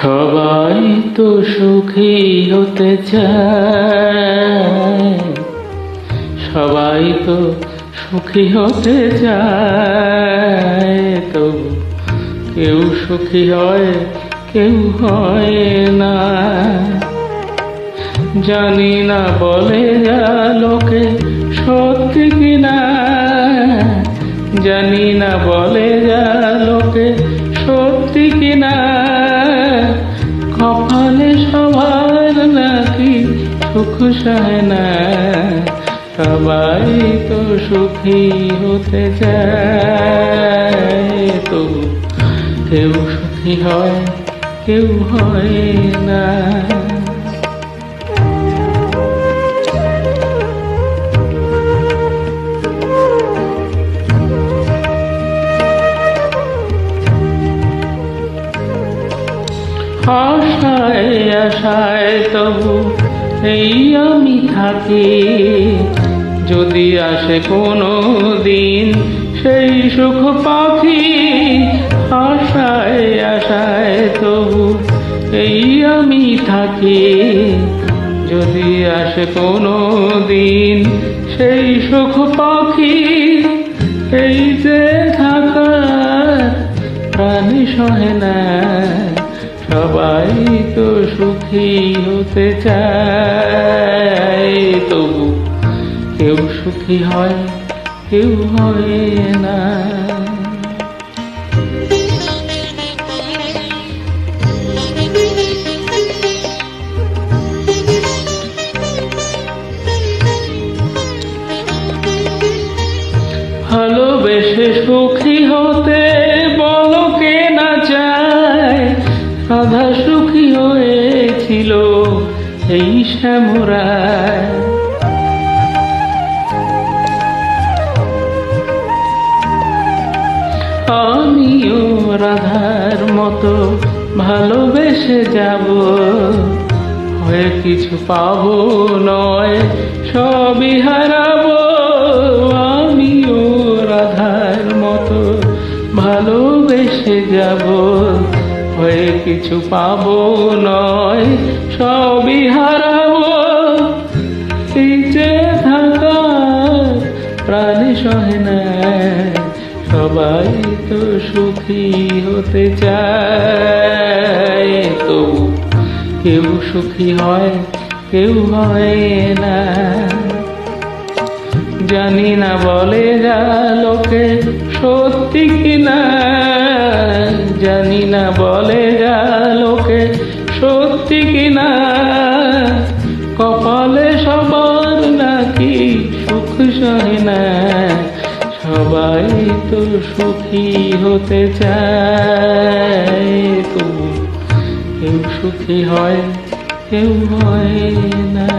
সবাই তো সুখী হতে চায়, সবাই তো সুখী হতে চায়, তবু কেউ সুখী হয় কেউ হয় না। জানি না বলে যা লোকে সত্যি কিনা, জানি না বলে যা লোকে সত্যি কিনা। কপালে সবার নাকি সুখ সয় না, সবাই তো সুখী হতে চায়, তবু কেউ সুখী হয় কেউ হয় না। আশায় আশায় তবু এই আমি থাকি, যদি আসে কোনো দিন সেই সুখ পাখি। আশায় আশায় তবু এই আমি থাকি, যদি আসে কোনো দিন সেই সুখ পাখি। এই যে থাকার প্রাণী সহে না, সবাই তো সুখী হতে চায়, তবু কেউ সুখী হয় কেউ হয় না। ভালোবেসে সুখী হতে বলো কে না চায়, রাধা সুখী হয়েছিল এই শ্যামরায়। আমিও রাধার মতো ভালোবেসে যাব, হয়ে কিছু পাবো নয় সবই হারাবো। আমিও রাধার মতো ভালোবেসে যাব, হয়ে কিছু পাবো নয় সবই হারাবো। এই যে থাকা প্রাণী সহে না, সবাই তো সুখী হতে চায়, তবু কেউ সুখী হয় কেউ হয় না। জানি না বলে যা লোকে সত্যি কিনা, জানি না বলে যা লোকে সত্যি কিনা। কপালে সবার নাকি সুখ সহে না, সবাই তো সুখী হতে চায়, তবু কেউ সুখী হয় কেউ হয় না।